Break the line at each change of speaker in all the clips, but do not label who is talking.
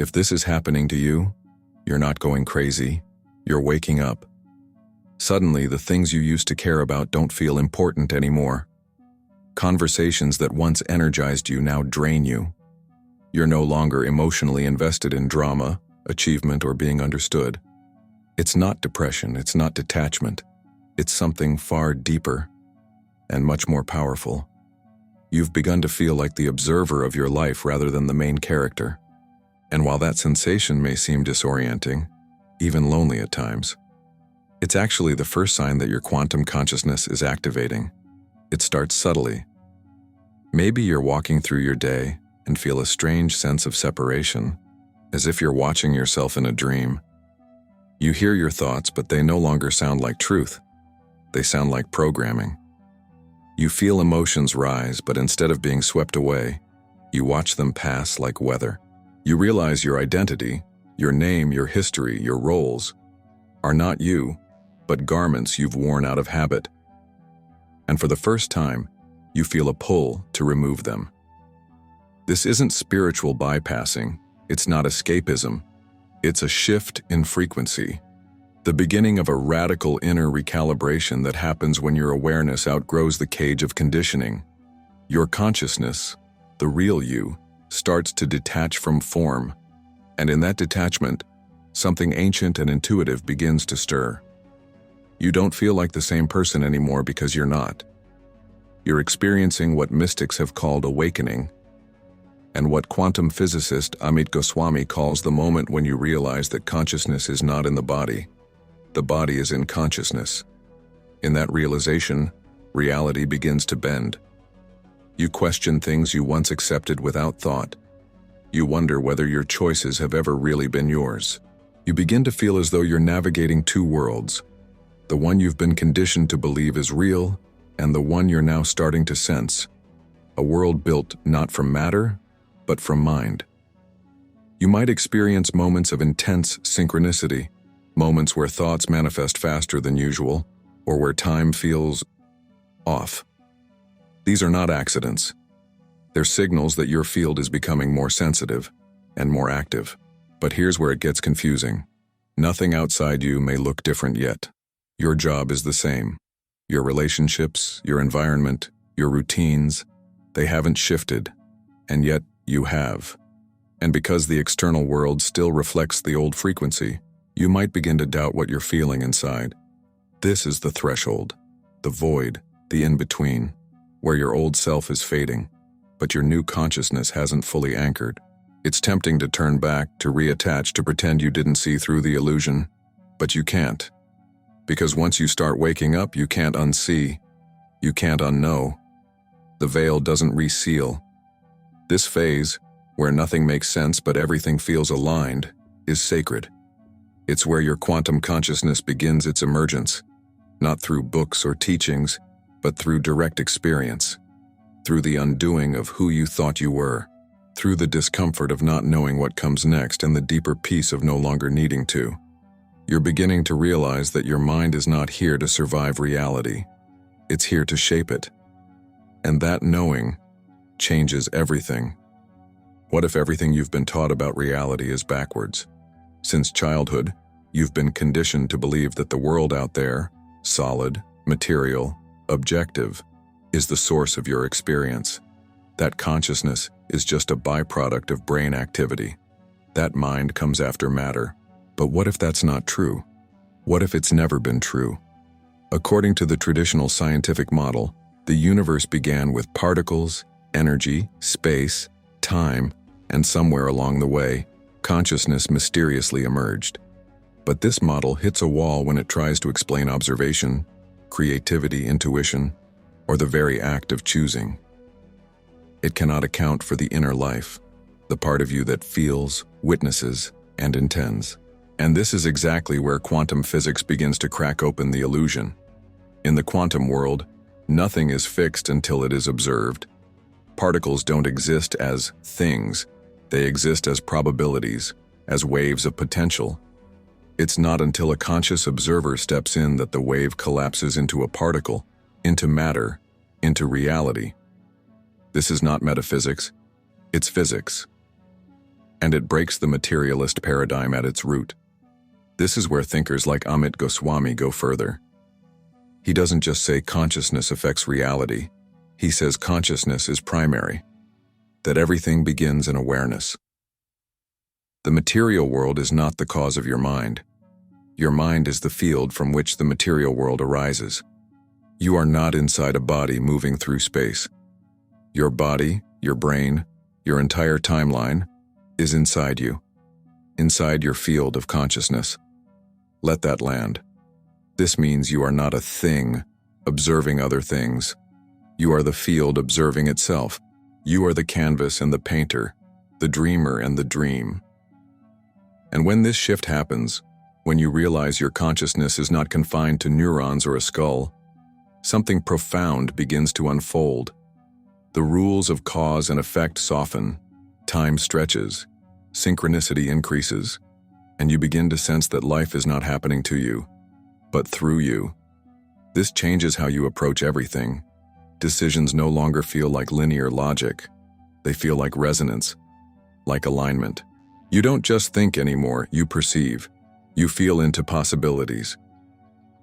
If this is happening to you, you're not going crazy, you're waking up. Suddenly, the things you used to care about don't feel important anymore. Conversations that once energized you now drain you. You're no longer emotionally invested in drama, achievement, or being understood. It's not depression, it's not detachment. It's something far deeper and much more powerful. You've begun to feel like the observer of your life rather than the main character. And while that sensation may seem disorienting, even lonely at times, it's actually the first sign that your quantum consciousness is activating. It starts subtly. Maybe you're walking through your day and feel a strange sense of separation, as if you're watching yourself in a dream. You hear your thoughts, but they no longer sound like truth. They sound like programming. You feel emotions rise, but instead of being swept away, you watch them pass like weather. You realize your identity, your name, your history, your roles, are not you, but garments you've worn out of habit. And for the first time, you feel a pull to remove them. This isn't spiritual bypassing, it's not escapism, it's a shift in frequency. The beginning of a radical inner recalibration that happens when your awareness outgrows the cage of conditioning. Your consciousness, the real you, starts to detach from form, and in that detachment, something ancient and intuitive begins to stir. You don't feel like the same person anymore because you're not. You're experiencing what mystics have called awakening, and what quantum physicist Amit Goswami calls the moment when you realize that consciousness is not in the body is in consciousness. In that realization, reality begins to bend. You question things you once accepted without thought. You wonder whether your choices have ever really been yours. You begin to feel as though you're navigating two worlds, the one you've been conditioned to believe is real, and the one you're now starting to sense, a world built not from matter, but from mind. You might experience moments of intense synchronicity, moments where thoughts manifest faster than usual, or where time feels off. These are not accidents. They're signals that your field is becoming more sensitive and more active. But here's where it gets confusing. Nothing outside you may look different yet. Your job is the same. Your relationships, your environment, your routines, they haven't shifted, and yet you have. And because the external world still reflects the old frequency, you might begin to doubt what you're feeling inside. This is the threshold, the void, the in-between, where your old self is fading, but your new consciousness hasn't fully anchored. It's tempting to turn back, to reattach, to pretend you didn't see through the illusion, but you can't. Because once you start waking up, you can't unsee, you can't unknow. The veil doesn't reseal. This phase, where nothing makes sense but everything feels aligned, is sacred. It's where your quantum consciousness begins its emergence, not through books or teachings, but through direct experience, through the undoing of who you thought you were, through the discomfort of not knowing what comes next and the deeper peace of no longer needing to. You're beginning to realize that your mind is not here to survive reality. It's here to shape it. And that knowing changes everything. What if everything you've been taught about reality is backwards? Since childhood, you've been conditioned to believe that the world out there, solid, material, objective, is the source of your experience. That consciousness is just a byproduct of brain activity. That mind comes after matter. But what if that's not true? What if it's never been true? According to the traditional scientific model, the universe began with particles, energy, space, time, and somewhere along the way, consciousness mysteriously emerged. But this model hits a wall when it tries to explain observation, creativity, intuition, or the very act of choosing. It cannot account for the inner life, the part of you that feels, witnesses, and intends. And this is exactly where quantum physics begins to crack open the illusion. In the quantum world, nothing is fixed until it is observed. Particles don't exist as things. They exist as probabilities, as waves of potential. It's not until a conscious observer steps in that the wave collapses into a particle, into matter, into reality. This is not metaphysics, it's physics. and it breaks the materialist paradigm at its root. This is where thinkers like Amit Goswami go further. He doesn't just say consciousness affects reality. He says consciousness is primary, that everything begins in awareness. The material world is not the cause of your mind. Your mind is the field from which the material world arises. You are not inside a body moving through space. Your body, your brain, your entire timeline is inside you, inside your field of consciousness. Let that land. This means you are not a thing observing other things. You are the field observing itself. You are the canvas and the painter, the dreamer and the dream. And when this shift happens, when you realize your consciousness is not confined to neurons or a skull, something profound begins to unfold. The rules of cause and effect soften, time stretches, synchronicity increases, and you begin to sense that life is not happening to you, but through you. This changes how you approach everything. Decisions no longer feel like linear logic. They feel like resonance, like alignment. You don't just think anymore, you perceive. You feel into possibilities.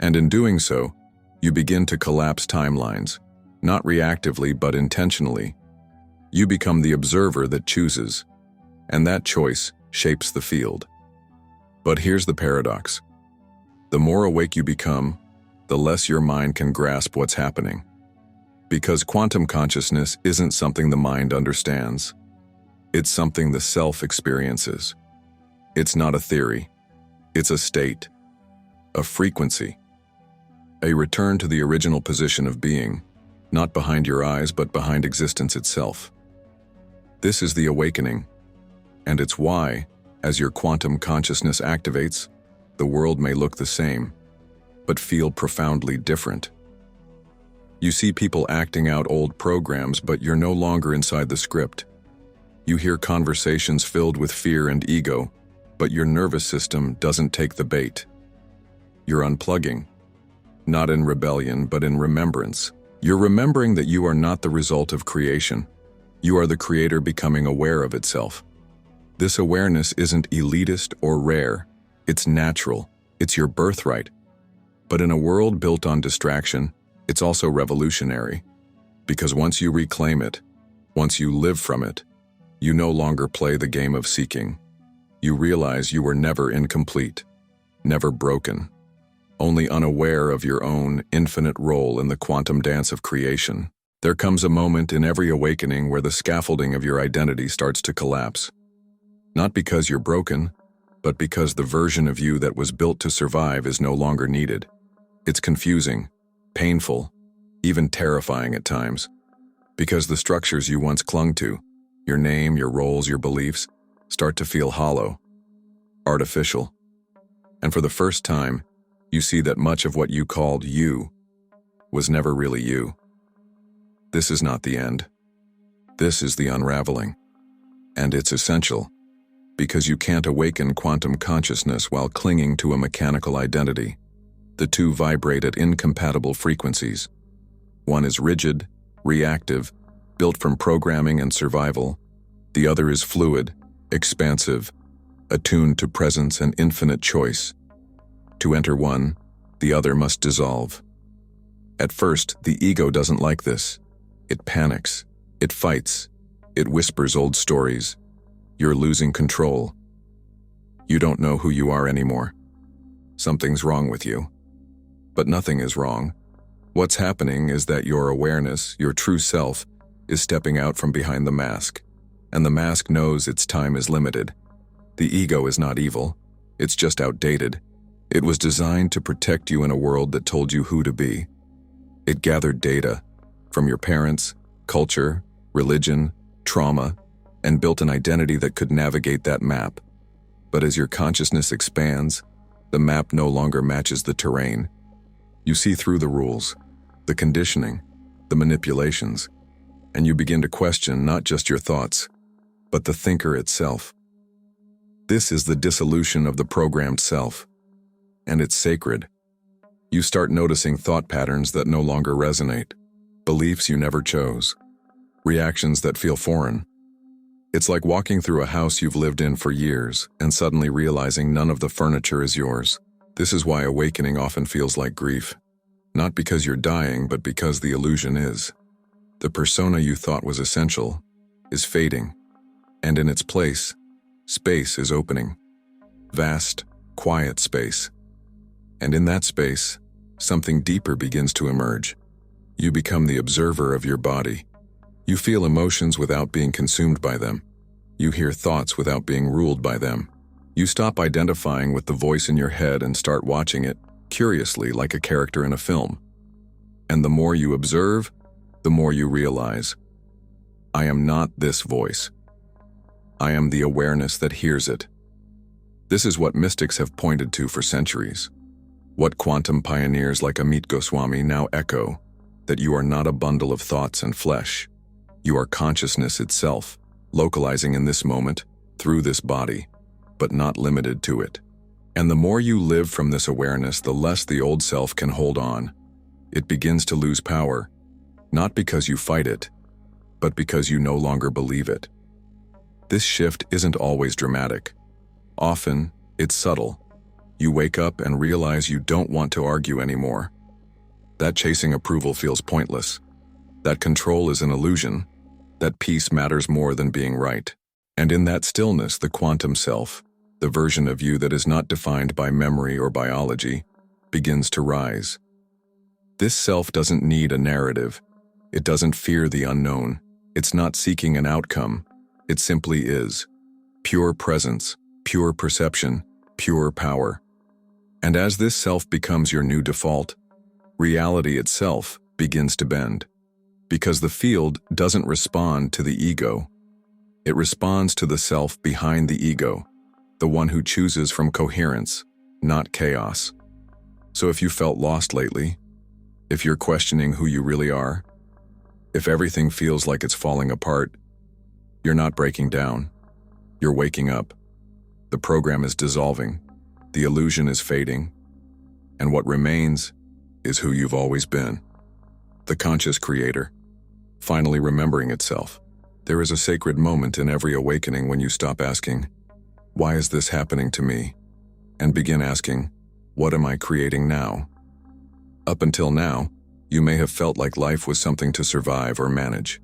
And in doing so, you begin to collapse timelines, not reactively but intentionally. You become the observer that chooses, and that choice shapes the field. But here's the paradox. The more awake you become, the less your mind can grasp what's happening. Because quantum consciousness isn't something the mind understands. It's something the self experiences. It's not a theory. It's a state, a frequency, a return to the original position of being, not behind your eyes but behind existence itself. This is the awakening, and it's why, as your quantum consciousness activates, the world may look the same, but feel profoundly different. You see people acting out old programs, but you're no longer inside the script. You hear conversations filled with fear and ego, but your nervous system doesn't take the bait. You're unplugging, not in rebellion, but in remembrance. You're remembering that you are not the result of creation. You are the creator becoming aware of itself. This awareness isn't elitist or rare. It's natural. It's your birthright. But in a world built on distraction, it's also revolutionary. Because once you reclaim it, once you live from it, you no longer play the game of seeking. You realize you were never incomplete, never broken, only unaware of your own infinite role in the quantum dance of creation. There comes a moment in every awakening where the scaffolding of your identity starts to collapse. Not because you're broken, but because the version of you that was built to survive is no longer needed. It's confusing, painful, even terrifying at times. Because the structures you once clung to, your name, your roles, your beliefs, start to feel hollow, artificial. And for the first time, you see that much of what you called you was never really you. This is not the end. This is the unraveling. And it's essential, because you can't awaken quantum consciousness while clinging to a mechanical identity. The two vibrate at incompatible frequencies. One is rigid, reactive, built from programming and survival. The other is fluid, expansive, attuned to presence and infinite choice. To enter one, the other must dissolve. At first, the ego doesn't like this. It panics, it fights, it whispers old stories. You're losing control. You don't know who you are anymore. Something's wrong with you. But nothing is wrong. What's happening is that your awareness, your true self, is stepping out from behind the mask. And the mask knows its time is limited. The ego is not evil. It's just outdated. It was designed to protect you in a world that told you who to be. It gathered data from your parents, culture, religion, trauma, and built an identity that could navigate that map. But as your consciousness expands, the map no longer matches the terrain. You see through the rules, the conditioning, the manipulations, and you begin to question not just your thoughts, but the thinker itself. This is the dissolution of the programmed self, and it's sacred. You start noticing thought patterns that no longer resonate, beliefs you never chose, reactions that feel foreign. It's like walking through a house you've lived in for years and suddenly realizing none of the furniture is yours. This is why awakening often feels like grief. Not because you're dying, but because the illusion is. The persona you thought was essential is fading, and in its place, space is opening. Vast, quiet space. And in that space, something deeper begins to emerge. You become the observer of your body. You feel emotions without being consumed by them. You hear thoughts without being ruled by them. You stop identifying with the voice in your head and start watching it, curiously, like a character in a film. And the more you observe, the more you realize, I am not this voice. I am the awareness that hears it. This is what mystics have pointed to for centuries. What quantum pioneers like Amit Goswami now echo, that you are not a bundle of thoughts and flesh. You are consciousness itself, localizing in this moment, through this body, but not limited to it. And the more you live from this awareness, the less the old self can hold on. It begins to lose power, not because you fight it, but because you no longer believe it. This shift isn't always dramatic. Often, it's subtle. You wake up and realize you don't want to argue anymore. That chasing approval feels pointless. That control is an illusion. That peace matters more than being right. And in that stillness, the quantum self, the version of you that is not defined by memory or biology, begins to rise. This self doesn't need a narrative. It doesn't fear the unknown. It's not seeking an outcome. It simply is. Pure presence, pure perception, pure power. And as this self becomes your new default, reality itself begins to bend. Because the field doesn't respond to the ego. It responds to the self behind the ego, the one who chooses from coherence, not chaos. So if you felt lost lately, if you're questioning who you really are, if everything feels like it's falling apart, you're not breaking down. You're waking up. The program is dissolving. The illusion is fading. And what remains is who you've always been. The conscious creator, finally remembering itself. There is a sacred moment in every awakening when you stop asking, why is this happening to me? And begin asking, what am I creating now? Up until now, you may have felt like life was something to survive or manage.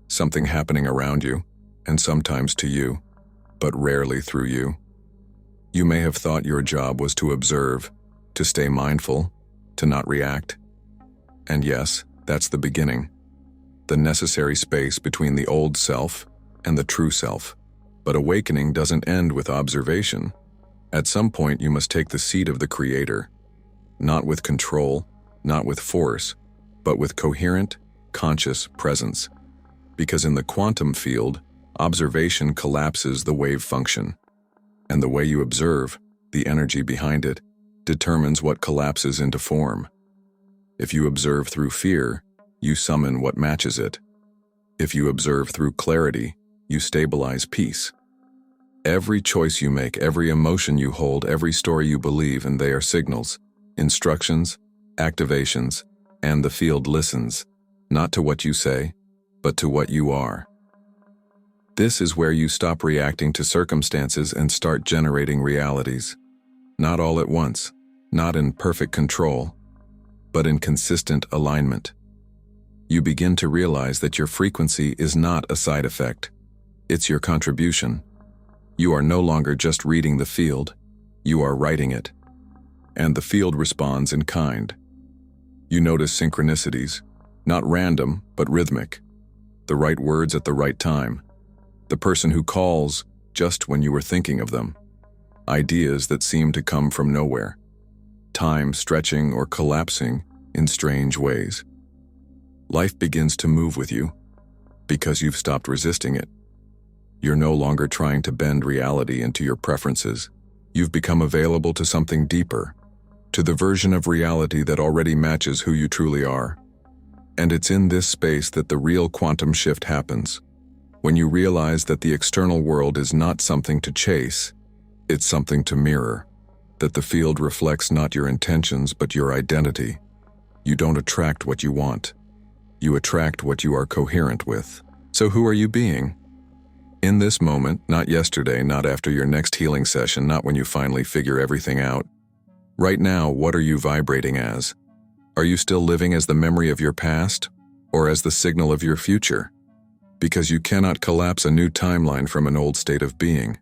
Something happening around you, and sometimes to you, but rarely through you. You may have thought your job was to observe, to stay mindful, to not react. And yes, that's the beginning. The necessary space between the old self and the true self. But awakening doesn't end with observation. At some point, you must take the seat of the creator, not with control, not with force, but with coherent, conscious presence. Because in the quantum field, observation collapses the wave function. And the way you observe, the energy behind it, determines what collapses into form. If you observe through fear, you summon what matches it. If you observe through clarity, you stabilize peace. Every choice you make, every emotion you hold, every story you believe, and they are signals, instructions, activations, and the field listens, not to what you say, but to what you are. This is where you stop reacting to circumstances and start generating realities. Not all at once, not in perfect control, but in consistent alignment. You begin to realize that your frequency is not a side effect. It's your contribution. You are no longer just reading the field, you are writing it. And the field responds in kind. You notice synchronicities, not random, but rhythmic. The right words at the right time. The person who calls just when you were thinking of them. Ideas that seem to come from nowhere. Time stretching or collapsing in strange ways. Life begins to move with you because you've stopped resisting it. You're no longer trying to bend reality into your preferences. You've become available to something deeper, to the version of reality that already matches who you truly are. And it's in this space that the real quantum shift happens. When you realize that the external world is not something to chase, it's something to mirror. That the field reflects not your intentions but your identity. You don't attract what you want. You attract what you are coherent with. So who are you being? In this moment, not yesterday, not after your next healing session, not when you finally figure everything out. Right now, what are you vibrating as? Are you still living as the memory of your past, or as the signal of your future? Because you cannot collapse a new timeline from an old state of being.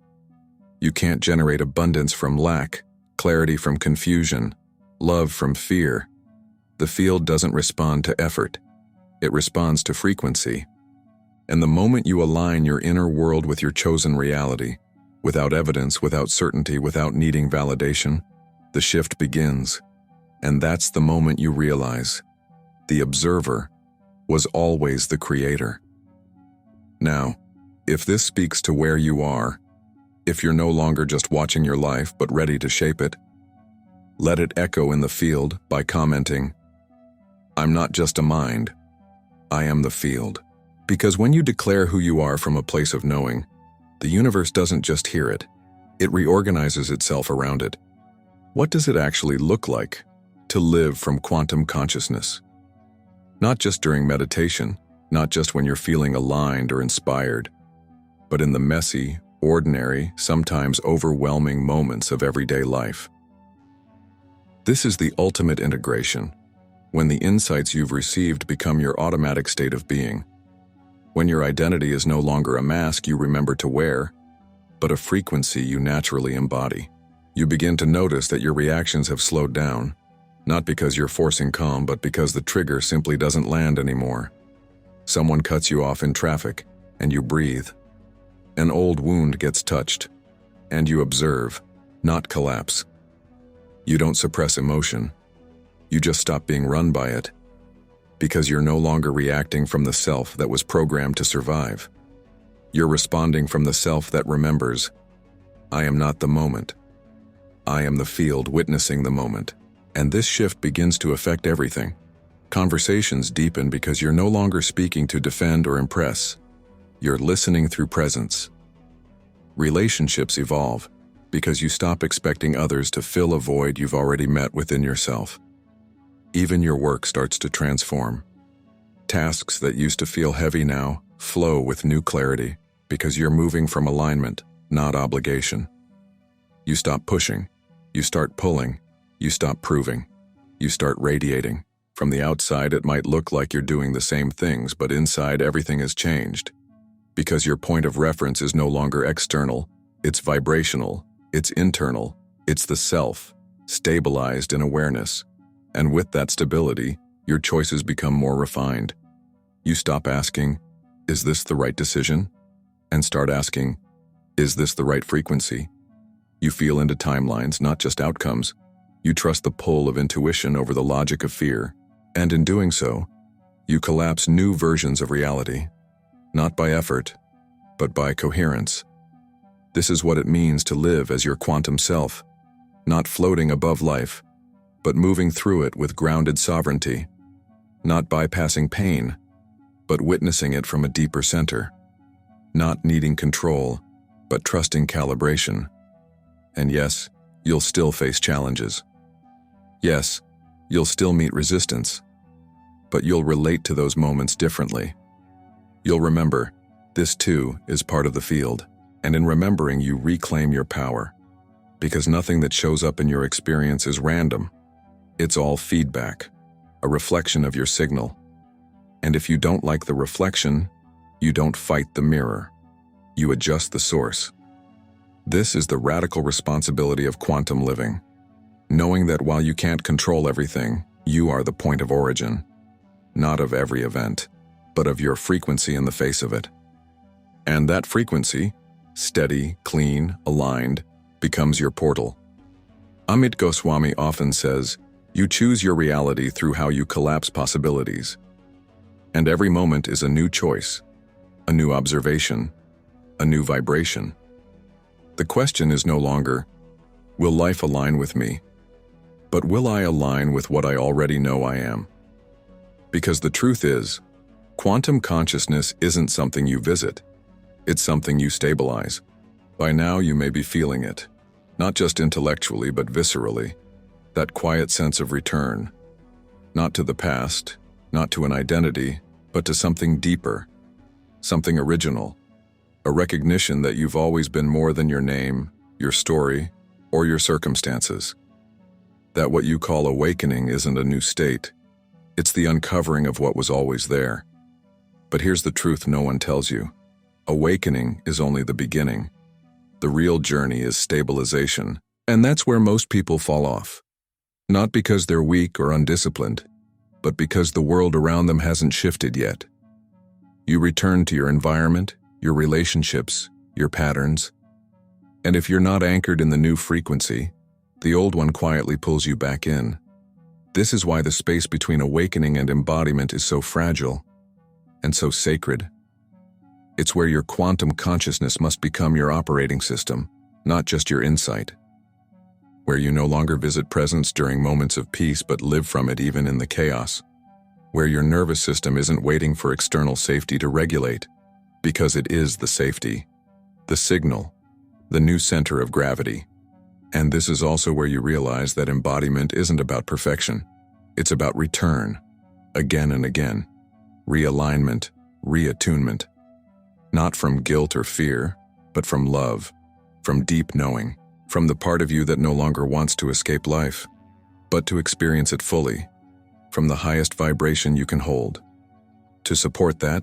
You can't generate abundance from lack, clarity from confusion, love from fear. The field doesn't respond to effort. It responds to frequency. And the moment you align your inner world with your chosen reality, without evidence, without certainty, without needing validation, the shift begins. And that's the moment you realize the observer was always the creator. Now, if this speaks to where you are, if you're no longer just watching your life but ready to shape it, let it echo in the field by commenting, "I'm not just a mind, I am the field." Because when you declare who you are from a place of knowing, the universe doesn't just hear it, it reorganizes itself around it. What does it actually look like to live from quantum consciousness? Not just during meditation, not just when you're feeling aligned or inspired, but in the messy, ordinary, sometimes overwhelming moments of everyday life. This is the ultimate integration, when the insights you've received become your automatic state of being. When your identity is no longer a mask you remember to wear, but a frequency you naturally embody. You begin to notice that your reactions have slowed down, not because you're forcing calm, but because the trigger simply doesn't land anymore. Someone cuts you off in traffic, and you breathe. An old wound gets touched, and you observe, not collapse. You don't suppress emotion. You just stop being run by it, because you're no longer reacting from the self that was programmed to survive. You're responding from the self that remembers, I am not the moment. I am the field witnessing the moment. And this shift begins to affect everything. Conversations deepen because you're no longer speaking to defend or impress. You're listening through presence. Relationships evolve because you stop expecting others to fill a void you've already met within yourself. Even your work starts to transform. Tasks that used to feel heavy now flow with new clarity because you're moving from alignment, not obligation. You stop pushing, you start pulling, you stop proving, you start radiating. From the outside, it might look like you're doing the same things, but inside, everything has changed. Because your point of reference is no longer external, it's vibrational, it's internal, it's the self, stabilized in awareness. And with that stability, your choices become more refined. You stop asking, is this the right decision? And start asking, is this the right frequency? You feel into timelines, not just outcomes. You trust the pull of intuition over the logic of fear. And in doing so, you collapse new versions of reality, not by effort, but by coherence. This is what it means to live as your quantum self, not floating above life, but moving through it with grounded sovereignty, not bypassing pain, but witnessing it from a deeper center, not needing control, but trusting calibration. And yes, you'll still face challenges. Yes, you'll still meet resistance, but you'll relate to those moments differently. You'll remember, this too is part of the field, and in remembering you reclaim your power, because nothing that shows up in your experience is random. It's all feedback, a reflection of your signal. And if you don't like the reflection, you don't fight the mirror. You adjust the source. This is the radical responsibility of quantum living, knowing that while you can't control everything, you are the point of origin, not of every event, but of your frequency in the face of it. And that frequency, steady, clean, aligned, becomes your portal. Amit Goswami often says, you choose your reality through how you collapse possibilities. And every moment is a new choice, a new observation, a new vibration. The question is no longer, will life align with me? But will I align with what I already know I am? Because the truth is, quantum consciousness isn't something you visit. It's something you stabilize. By now you may be feeling it, not just intellectually but viscerally. That quiet sense of return, not to the past, not to an identity, but to something deeper, something original, A recognition that you've always been more than your name, your story, or your circumstances. That what you call awakening isn't a new state. It's the uncovering of what was always there. But here's the truth no one tells you. Awakening is only the beginning. The real journey is stabilization, and that's where most people fall off. Not because they're weak or undisciplined, but because the world around them hasn't shifted yet. You return to your environment, your relationships, your patterns, and if you're not anchored in the new frequency, the old one quietly pulls you back in. This is why the space between awakening and embodiment is so fragile and so sacred. It's where your quantum consciousness must become your operating system, not just your insight. Where you no longer visit presence during moments of peace but live from it even in the chaos. Where your nervous system isn't waiting for external safety to regulate, because it is the safety, the signal, the new center of gravity. And this is also where you realize that embodiment isn't about perfection. It's about return, again and again, realignment, reattunement. Not from guilt or fear, but from love, from deep knowing, from the part of you that no longer wants to escape life, but to experience it fully, from the highest vibration you can hold. To support that,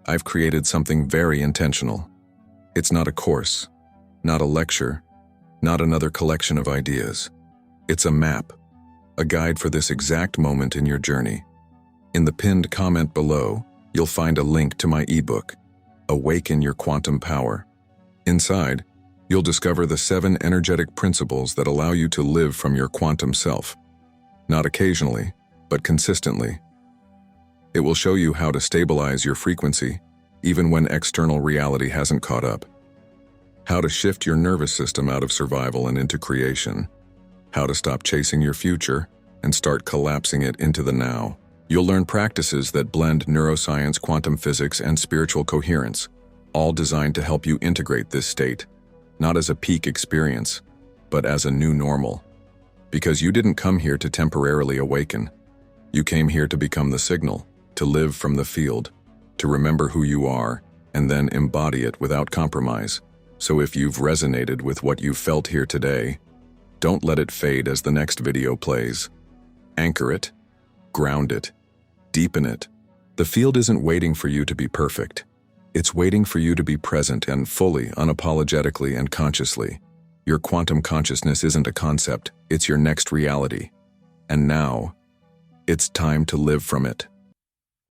I've created something very intentional. It's not a course, not a lecture, not another collection of ideas. It's a map, a guide for this exact moment in your journey. In the pinned comment below, you'll find a link to my ebook, Awaken Your Quantum Power. Inside, you'll discover the 7 energetic principles that allow you to live from your quantum self. Not occasionally, but consistently. It will show you how to stabilize your frequency, even when external reality hasn't caught up. How to shift your nervous system out of survival and into creation. How to stop chasing your future and start collapsing it into the now. You'll learn practices that blend neuroscience, quantum physics, and spiritual coherence, all designed to help you integrate this state, not as a peak experience, but as a new normal. Because you didn't come here to temporarily awaken. You came here to become the signal, to live from the field, to remember who you are, and then embody it without compromise. So if you've resonated with what you felt here today, don't let it fade as the next video plays. Anchor it, ground it, deepen it. The field isn't waiting for you to be perfect. It's waiting for you to be present and fully, unapologetically, and consciously. Your quantum consciousness isn't a concept, it's your next reality. And now, it's time to live from it.